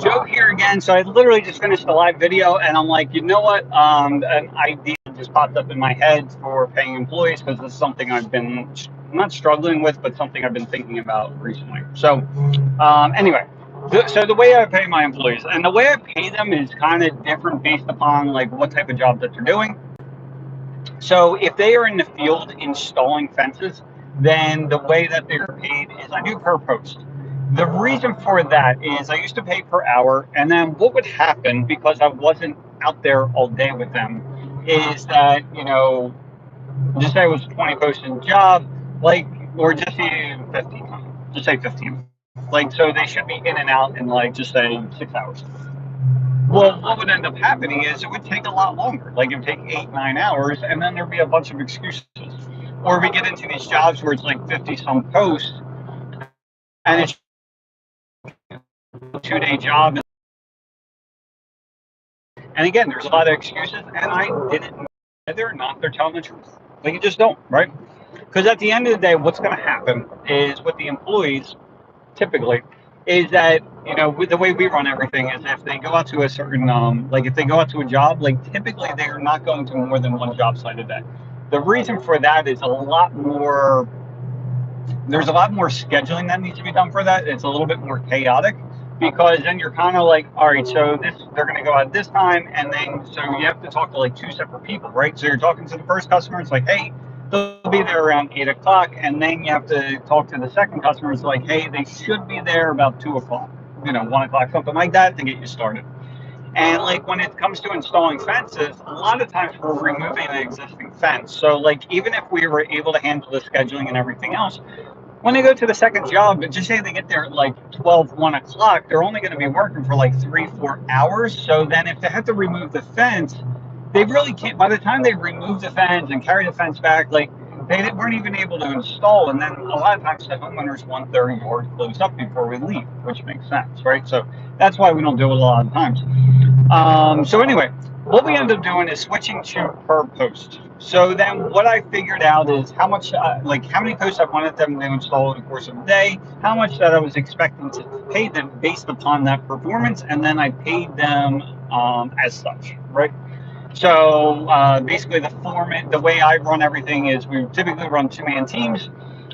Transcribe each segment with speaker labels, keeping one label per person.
Speaker 1: Joe here again. So I literally just finished a live video, and I'm like, you know what? An idea just popped up in my head for paying employees because this is something I've been not struggling with, but something I've been thinking about recently. So anyway, so the way I pay my employees and the way I pay them is kind of different based upon like what type of job that they're doing. So if they are in the field installing fences, then the way that they're paid is I do per post. The reason for that is I used to pay per hour, and then what would happen because I wasn't out there all day with them is that, just say it was 20 posts in job, like, or just say 15, just say 15. Like, so they should be in and out in like, just say 6 hours. Well, what would end up happening is it would take a lot longer. Like it would take 8, 9 hours, and then there'd be a bunch of excuses. Or we get into these jobs where it's like 50 some posts, and it's a 2 day job. And again, there's a lot of excuses, and I didn't know whether or not they're telling the truth. Like you just don't, right? Because at the end of the day, what's going to happen is with the employees, typically, is that with the way we run everything is if they go out to a certain like if they go out to a job, like typically they are not going to more than one job site a day. The reason for that is there's a lot more scheduling that needs to be done for that. It's a little bit more chaotic because then you're kind of like, all right, so they're going to go out this time, and then so you have to talk to like two separate people, right? So you're talking to the first customer, it's like, hey, they'll be there around 8 o'clock, and then you have to talk to the second customer. It's like, hey, they should be there about 2 o'clock, 1 o'clock, something like that, to get you started. And like when it comes to installing fences, a lot of times we're removing the existing fence. So like even if we were able to handle the scheduling and everything else, when they go to the second job, just say they get there at like 12, 1 o'clock, they're only going to be working for like 3, 4 hours. So then if they have to remove the fence, they really can't, by the time they remove the fence and carry the fence back, like they weren't even able to install. And then a lot of times the homeowners want their yard closed up before we leave, which makes sense, right? So that's why we don't do it a lot of times. So anyway, what we end up doing is switching to per post. So then what I figured out is how much, like how many posts I wanted them to install in the course of the day, how much that I was expecting to pay them based upon that performance, and then I paid them as such, right? So basically the way I run everything is we typically run two-man teams.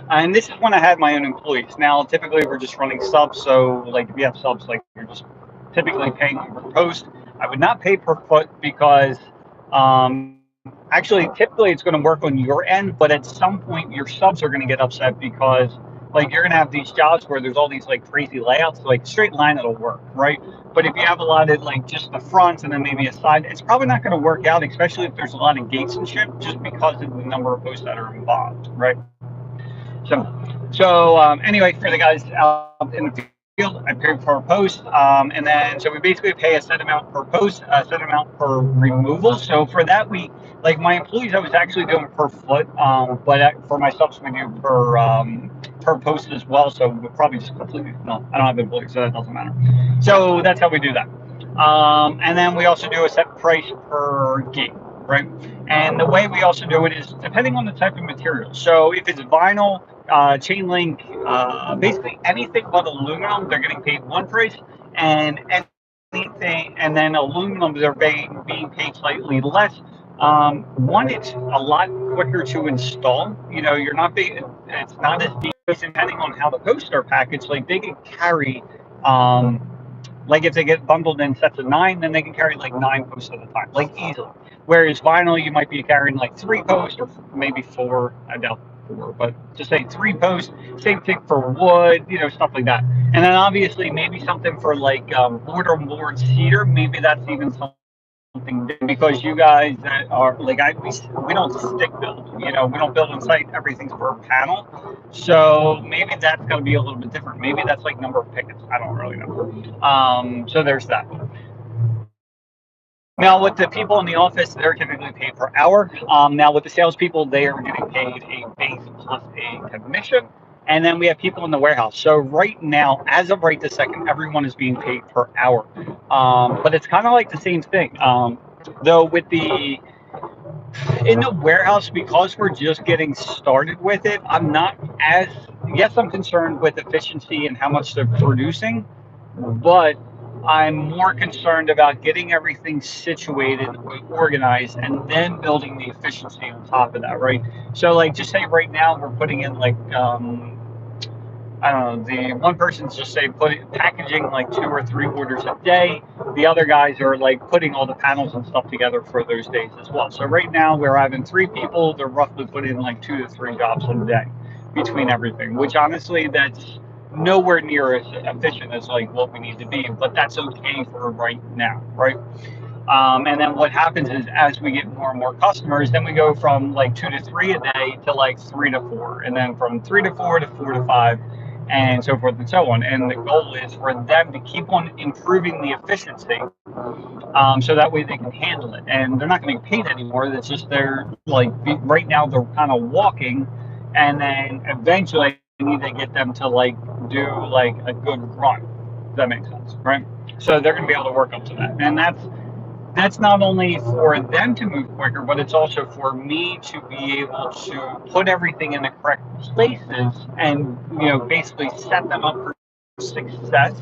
Speaker 1: And this is when I had my own employees. Now, typically we're just running subs. So like if you have subs, like you're just typically paying per post. I would not pay per foot because actually typically it's going to work on your end, but at some point your subs are going to get upset because like you're going to have these jobs where there's all these like crazy layouts, like straight line it'll work, right? But if you have a lot of like just the front and then maybe a side, it's probably not going to work out, especially if there's a lot of gates and shit, just because of the number of posts that are involved, right? So anyway, for the guys out in the field, I pay per post, and then so we basically pay a set amount per post, a set amount per removal. So for that, like my employees, I was actually doing per foot, but for my subs we do per post as well. So we'll probably just completely no, I don't have employees, so that doesn't matter. So that's how we do that, and then we also do a set price per gig. Right, and the way we also do it is depending on the type of material. So if it's vinyl, chain link, basically anything but aluminum, they're getting paid one price, and anything, and then aluminum, they're being paid slightly less. One, it's a lot quicker to install. You're not being, it's not as deep, depending on how the posts are packaged. Like they can carry, like if they get bundled in sets of 9, then they can carry like 9 posts at a time, like easily. Whereas vinyl, you might be carrying like 3 posts or maybe 4. I doubt 4, but just say 3 posts. Same thing for wood, stuff like that. And then obviously maybe something for like board or board cedar. Maybe that's even something because you guys that are like we don't stick build. We don't build on site. Everything's per panel. So maybe that's going to be a little bit different. Maybe that's like number of pickets. I don't really know. So there's that. Now, with the people in the office, they're typically paid per hour. Now, with the salespeople, they are getting paid a base plus a commission. And then we have people in the warehouse. So right now, as of right this second, everyone is being paid per hour. But it's kind of like the same thing. Though in the warehouse, because we're just getting started with it, yes, I'm concerned with efficiency and how much they're producing, but I'm more concerned about getting everything situated, organized, and then building the efficiency on top of that, right? So, like, just say right now we're putting in like I don't know, the one person's just say packaging like 2 or 3 orders a day. The other guys are like putting all the panels and stuff together for those days as well. So right now we're having 3 people. They're roughly putting in like 2 to 3 jobs a day between everything, which honestly that's nowhere near as efficient as like what we need to be, but that's okay for right now, right? And then what happens is as we get more and more customers, then we go from like 2 to 3 a day to like 3 to 4, and then from 3 to 4 to 4 to 5, and so forth and so on. And the goal is for them to keep on improving the efficiency, so that way they can handle it. And they're not going to get paid anymore. It's just they're like right now they're kind of walking, and then eventually I need to get them to like do like a good run. Does that make sense, right? So they're going to be able to work up to that, and that's not only for them to move quicker, but it's also for me to be able to put everything in the correct places and basically set them up for success.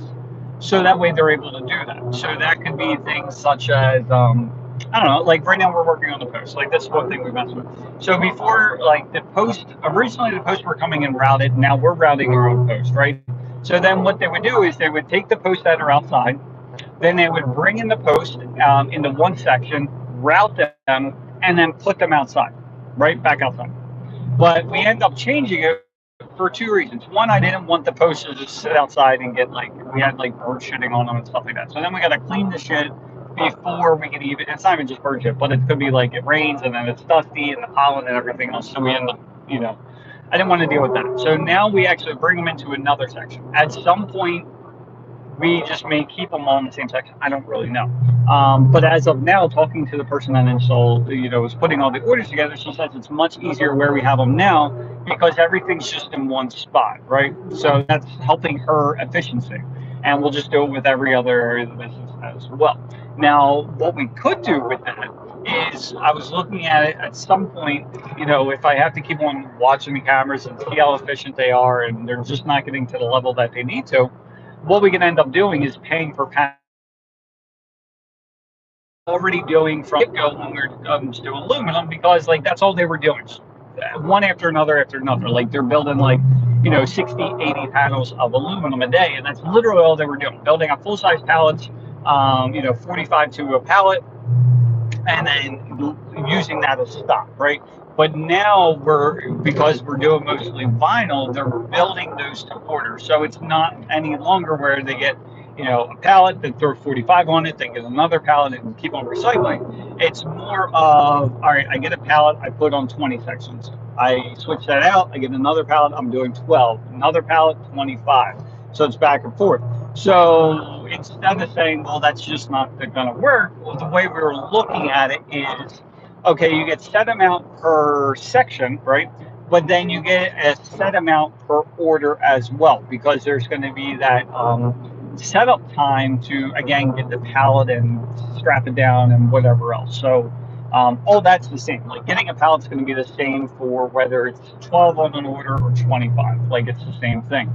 Speaker 1: So that way they're able to do that. So that could be things such as I don't know, like right now we're working on the post. Like this is one thing we mess with. So before, like the post, originally the posts were coming in routed. Now we're routing our own post, right? So then what they would do is they would take the posts that are outside, then they would bring in the post into one section, route them, and then put them outside, right back outside. But we end up changing it for 2 reasons. One, I didn't want the post to just sit outside and get like we had like bird shitting on them and stuff like that. So then we got to clean the shit before we can even. It's not even just bird shit, but it could be like it rains and then it's dusty and the pollen and everything else. So we end up, I didn't want to deal with that. So now we actually bring them into another section. At some point, we just may keep them all in the same section. I don't really know. But as of now, talking to the person that installed, was putting all the orders together, she says it's much easier where we have them now because everything's just in one spot, right? So that's helping her efficiency. And we'll just do it with every other area of the business as well. Now, what we could do with that is I was looking at it at some point, if I have to keep on watching the cameras and see how efficient they are and they're just not getting to the level that they need to, what we can end up doing is paying for panels. Already doing from get-go when we're to aluminum because like that's all they were doing, one after another, like they're building like 60, 80 panels of aluminum a day, and that's literally all they were doing, building up full-size pallets, 45 to a pallet, and then using that as stock, right? But now because we're doing mostly vinyl, they're building those to order. So it's not any longer where they get, a pallet, they throw 45 on it, they get another pallet and keep on recycling. It's more of, all right, I get a pallet, I put on 20 sections. I switch that out, I get another pallet, I'm doing 12. Another pallet, 25. So it's back and forth. So instead of saying, well, that's just not going to work, well, the way we were looking at it is, okay, you get set amount per section, right? But then you get a set amount per order as well, because there's going to be that setup time to, again, get the pallet and strap it down and whatever else. So all that's the same. Like getting a pallet's going to be the same for whether it's 12 on an order or 25. Like it's the same thing.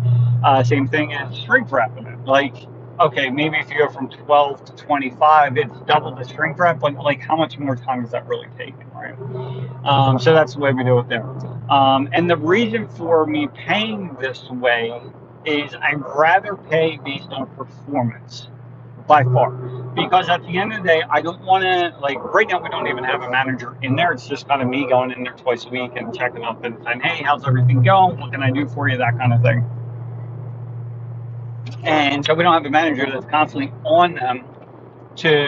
Speaker 1: Same thing as shrink wrapping it. Like, okay, maybe if you go from 12 to 25, it's double the shrink wrap, but like how much more time is that really taking, right? So that's the way we do it there. And the reason for me paying this way is I'd rather pay based on performance by far, because at the end of the day, I don't want to, like right now we don't even have a manager in there. It's just kind of me going in there twice a week and checking up and saying, hey, how's everything going? What can I do for you? That kind of thing. And so we don't have a manager that's constantly on them to,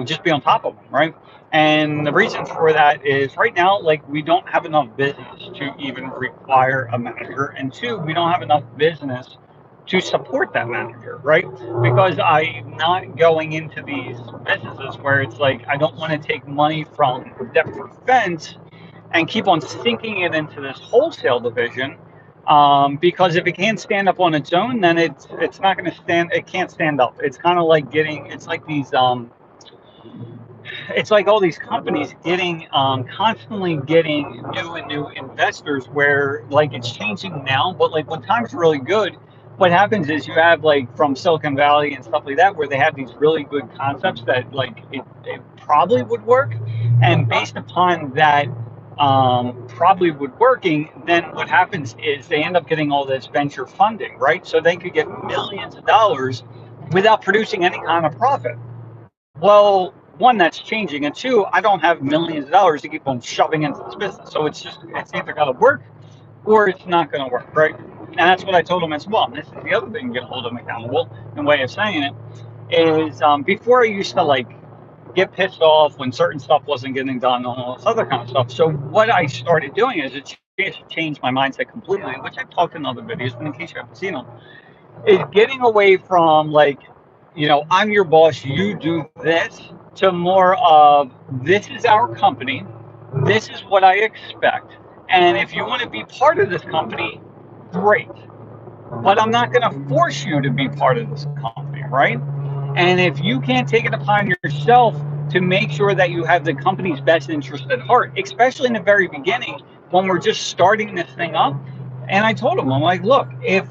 Speaker 1: just be on top of them, right? And the reason for that is right now, like we don't have enough business to even require a manager. And two, we don't have enough business to support that manager, right? Because I'm not going into these businesses where it's like I don't want to take money from Deptford Fence and keep on sinking it into this wholesale division, because if it can't stand up on its own, then it's not going to stand. It can't stand up. It's kind of like it's like these. It's like all these companies getting constantly getting new and new investors where like it's changing now, but like when times are really good, what happens is you have like from Silicon Valley and stuff like that, where they have these really good concepts that like it probably would work, and based upon that probably would working, then what happens is they end up getting all this venture funding, right? So they could get millions of dollars without producing any kind of profit. Well, one, that's changing, and two, I don't have millions of dollars to keep on shoving into this business. So it's either got to work or it's not going to work, right? And that's what I told them as well. And this is the other thing to get hold of them accountable. And way of saying it is, before I used to like get pissed off when certain stuff wasn't getting done and all this other kind of stuff. So what I started doing is it changed my mindset completely, which I've talked in other videos, but in case you haven't seen them, is getting away from like, I'm your boss, you do this, to more of this is our company, this is what I expect, and if you want to be part of this company, great. But I'm not going to force you to be part of this company, right? And if you can't take it upon yourself to make sure that you have the company's best interest at heart, especially in the very beginning when we're just starting this thing up. And I told him, I'm like, look, if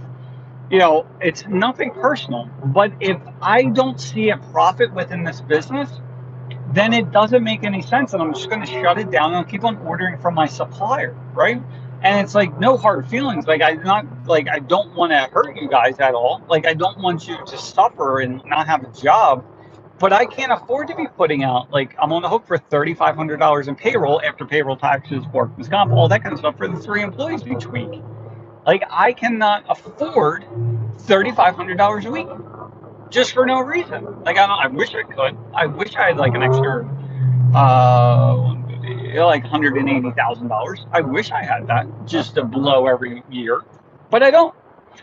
Speaker 1: it's nothing personal, but if I don't see a profit within this business, then it doesn't make any sense. And I'm just going to shut it down and I'll keep on ordering from my supplier, right? And it's like no hard feelings. Like I don't want to hurt you guys at all. Like I don't want you to suffer and not have a job, but I can't afford to be putting out, like I'm on the hook for $3,500 in payroll after payroll taxes, workman's comp, all that kind of stuff for the 3 employees each week. Like I cannot afford $3,500 a week just for no reason. Like I wish I could. I wish I had like an extra like $180,000. I wish I had that just to blow every year, but I don't.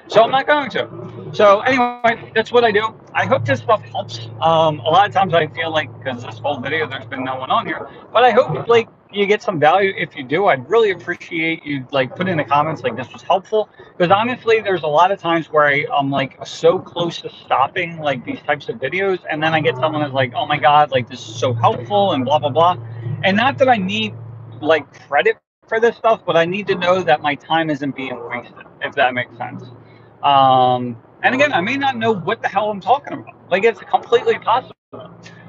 Speaker 1: So I'm not going to. So anyway, that's what I do. I hope this stuff helps. A lot of times I feel like, because this whole video, there's been no one on here, but I hope like you get some value. If you do, I'd really appreciate you like put in the comments like this was helpful. Because honestly, there's a lot of times where I'm like so close to stopping like these types of videos, and then I get someone that's like, oh my God, like this is so helpful and blah, blah, blah. And not that I need like credit for this stuff, but I need to know that my time isn't being wasted, if that makes sense. And again, I may not know what the hell I'm talking about. Like it's completely possible.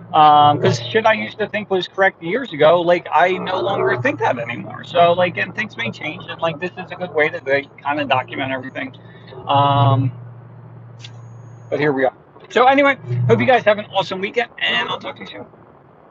Speaker 1: Because shit I used to think was correct years ago, like I no longer think that anymore. So like, and things may change, and like this is a good way to like, kind of document everything. But here we are. So anyway, hope you guys have an awesome weekend, and I'll talk to you soon.